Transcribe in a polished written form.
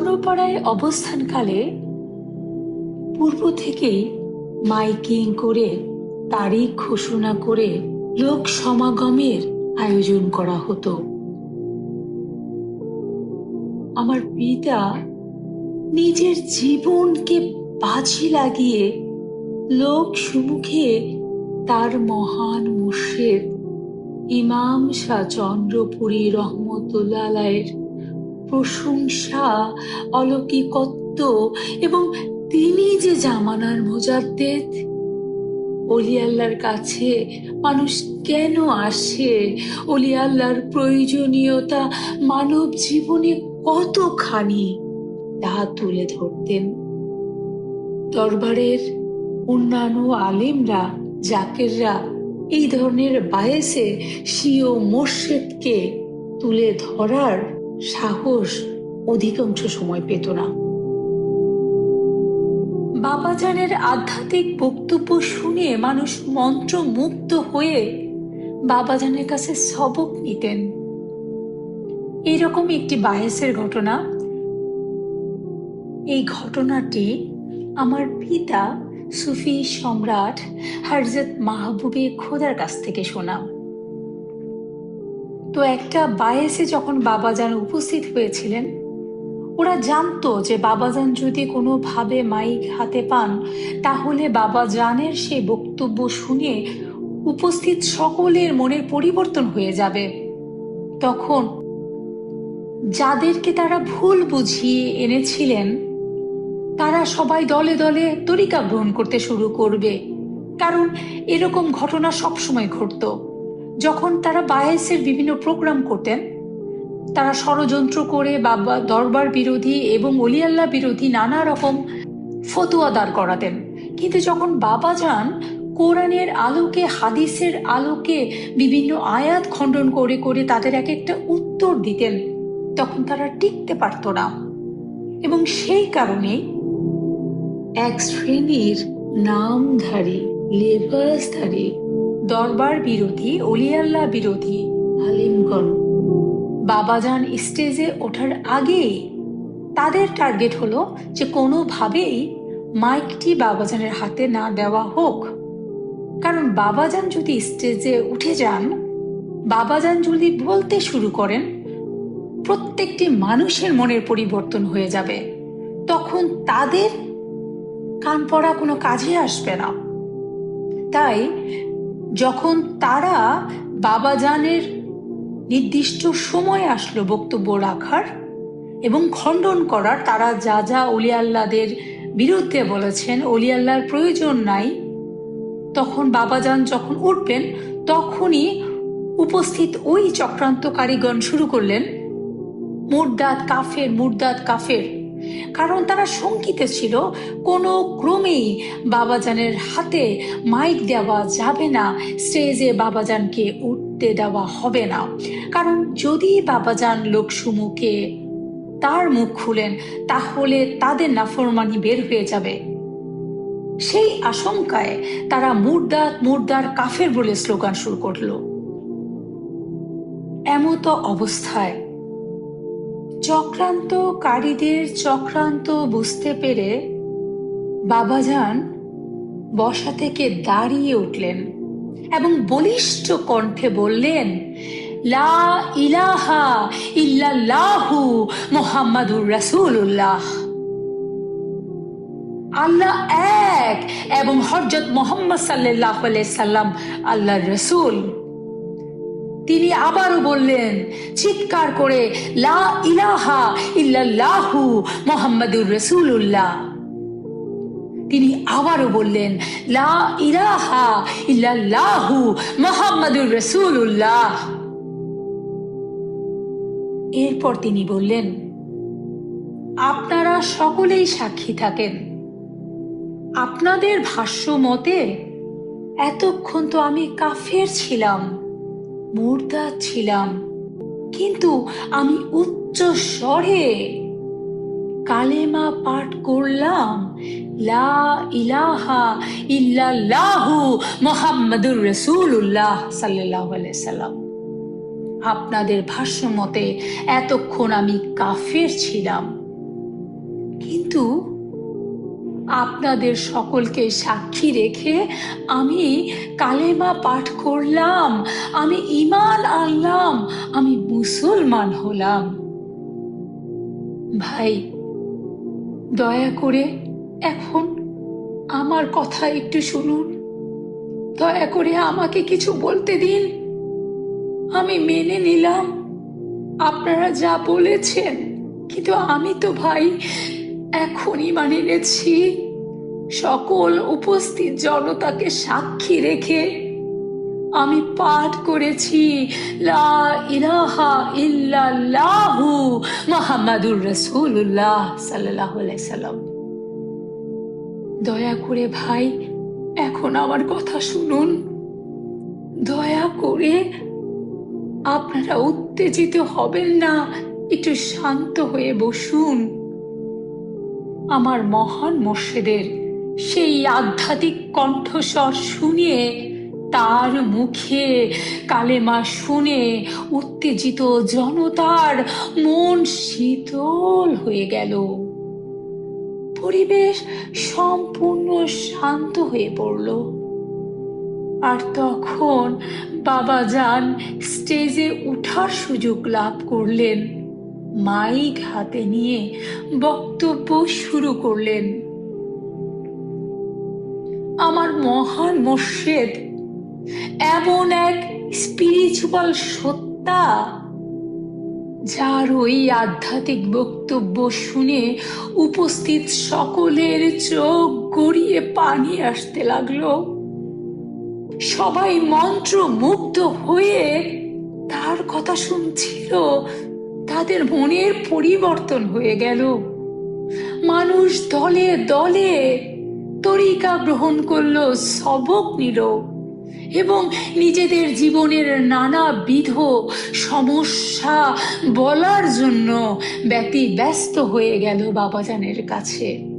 চন্দ্রপাড়ায় অবস্থানকালে পূর্ব থেকেই মাইকিং করে তারিখ ঘোষণা করে লোক সমাগমের আয়োজন করা হতো। আমার পিতা নিজের জীবনকে বাজি লাগিয়ে লোক সম্মুখে তার মহান মুর্শিদ ইমাম শাহ চন্দ্রপুরী রহমতুল্লাহ আলাইহির প্রশংসা, অলৌকিকত্ব এবং তিনি যে জামানার মুজাদ্দেদ, ওলি আল্লাহর কাছে মানুষ কেন আসে, ওলি আল্লাহর প্রয়োজনীয়তা মানব জীবনে কতখানি, তা তুলে ধরতেন। দরবারের অন্যান্য আলেমরা, জাকেররা এই ধরনের বায়েসে স্বীয় মুর্শিদকে তুলে ধরার সাহস অধিকাংশ সময় পেত না। বাবাজানের আধ্যাত্মিক বক্তব্য শুনে মানুষ মন্ত্রমুগ্ধ হয়ে বাবাজানের কাছে সবক নিতেন। এইরকম একটি বায়েসের ঘটনা, এই ঘটনাটি আমার পিতা সুফি সম্রাট হযরত মাহবুবে খোদার কাছ থেকে শোনা। তো একটা বায়েসে যখন বাবাজান উপস্থিত হয়েছিলেন, ওরা জানতো যে বাবাজান যদি কোনোভাবে মাইক হাতে পান তাহলে বাবাজানের সেই বক্তব্য শুনে উপস্থিত সকলের মনের পরিবর্তন হয়ে যাবে। তখন যাদেরকে তারা ভুল বুঝিয়ে এনেছিলেন তারা সবাই দলে দলে তরিকা গ্রহণ করতে শুরু করবে, কারণ এরকম ঘটনা সবসময় ঘটত। যখন তারা বায়েসের বিভিন্ন প্রোগ্রাম করতেন, তারা ষড়যন্ত্র করে বাবা দরবার বিরোধী এবং ওলি আল্লাহ বিরোধী নানা রকম ফতোয়া দাঁড় করাতেন। কিন্তু যখন বাবাজান কোরআনের আলোকে, হাদিসের আলোকে বিভিন্ন আয়াত খণ্ডন করে করে তাদের এক একটা উত্তর দিতেন, তখন তারা টিকতে পারত না। এবং সেই কারণে এক শ্রেণীর নামধারী, লেবাসধারী, দরবার বিরোধী, ওলি আল্লাহ বিরোধী আলিমগণ বাবাজান স্টেজে ওঠার আগেই তাদের টার্গেট হলো যে কোনোভাবেই মাইকটি বাবাজানের হাতে না দেওয়া হোক। কারণ বাবাজান যদি স্টেজে উঠে যান, বাবাজান যদি বলতে শুরু করেন, প্রত্যেকটি মানুষের মনের পরিবর্তন হয়ে যাবে। তখন তাদের কান পড়া কোনো কাজে আসবে না। তাই যখন তারা বাবাজানের নির্দিষ্ট সময় আসলো বক্তব্য রাখার এবং খণ্ডন করার, তারা যা যা ওলি আল্লাহদের বিরুদ্ধে বলেছেন, ওলি আল্লাহর প্রয়োজন নাই, তখন বাবাজান যখন উঠবেন তখনই উপস্থিত ওই চক্রান্তকারীগণ শুরু করলেন মুরদাদ কাফের, মুরদাদ কাফের। কারণ তারা শঙ্কিত ছিল কোনো ক্রমেই বাবাজানের হাতে মাইক দেওয়া যাবে না, স্টেজে বাবাজানকে উঠতে দেওয়া হবে না। কারণ যদি বাবাজান লোকসমূহকে তার মুখ খুলেন তাহলে তাদের নাফরমানি বের হয়ে যাবে। সেই আশঙ্কায় তারা মুরদাদ, মুরদার কাফের বলে স্লোগান শুরু করলো। এমতো অবস্থায় চক্রান্তকারীদের চক্রান্ত বুঝতে পেরে বাবাজান বসা থেকে দাঁড়িয়ে উঠলেন এবং বলিষ্ঠ কণ্ঠে বললেন, লা ইলাহা ইল্লাল্লাহু মুহাম্মাদুর রাসূলুল্লাহ। আল্লাহ এক এবং হযরত মুহাম্মদ সাল্লাল্লাহু আলাইহি সাল্লাম আল্লাহর রাসূল। তিনি আবারও বললেন চিৎকার করে, লা ইলাহা ইল্লাল্লাহু মুহাম্মাদুর রাসূলুল্লাহ। তিনি আবারও বললেন, লা ইলাহা ইল্লাল্লাহু মুহাম্মাদুর রাসূলুল্লাহ। এরপর তিনি বললেন, আপনারা সকলেই সাক্ষী থাকেন, আপনাদের ভাষ্য মতে এতক্ষণ তো আমি কাফের ছিলাম, মুরতাদ ছিলাম, কিন্তু আমি উচ্চ স্বরে কালেমা পাঠ করলাম, লা ইলাহা ইল্লাল্লাহু মুহাম্মাদুর রাসূলুল্লাহ সাল্লাল্লাহু আলাইহি সাল্লাম। আপনাদের ভাষ্য মতে এতক্ষণ আমি কাফের ছিলাম, কিন্তু আপনাদের সকলকে সাক্ষী রেখে আমি কালেমা পাঠ করলাম, আমি ঈমান আনলাম, আমি মুসলমান হলাম। ভাই, দয়া করে এখন আমার কথা একটু শুনুন। দয়া করে আমাকে কিছু বলতে দিন। আমি মেনে নিলাম আপনারা যা বলেছেন, কিন্তু আমি তো ভাই এখনই মানে এনেছি। সকল উপস্থিত জনতাকে সাক্ষী রেখে আমি পাঠ করেছি, লা ইলাহা ইল্লাল্লাহু মুহাম্মাদুর রাসূলুল্লাহ সাল্লাল্লাহু আলাইহি সাল্লাম। দয়া করে ভাই এখন আমার কথা শুনুন। দয়া করে আপনারা উত্তেজিত হবেন না, একটু শান্ত হয়ে বসুন। আমার মহান মুর্শিদের সেই আধ্যাত্মিক কণ্ঠস্বর শুনে, তার মুখে কালেমা শুনে উত্তেজিত জনতার মন শীতল হয়ে গেল। পরিবেশ সম্পূর্ণ শান্ত হয়ে পড়ল। আর তখন বাবাজান স্টেজে উঠার সুযোগ লাভ করলেন। মাইক হাতে নিয়ে বক্তব্য শুরু করলেন। আমার মহান মুর্শিদ এমন এক স্পিরিচুয়াল সত্তা, যার ওই আধ্যাত্মিক বক্তব্য শুনে উপস্থিত সকলের চোখ গড়িয়ে পানি আসতে লাগলো। সবাই মন্ত্রমুগ্ধ হয়ে তার কথা শুনছিল। তাদের মনের পরিবর্তন হয়ে গেল। মানুষ দলে দলে তরিকা গ্রহণ করলো, সবক নিল এবং নিজেদের জীবনের নানাবিধ সমস্যা বলার জন্য ব্যতিব্যস্ত হয়ে গেল বাবাজানের কাছে।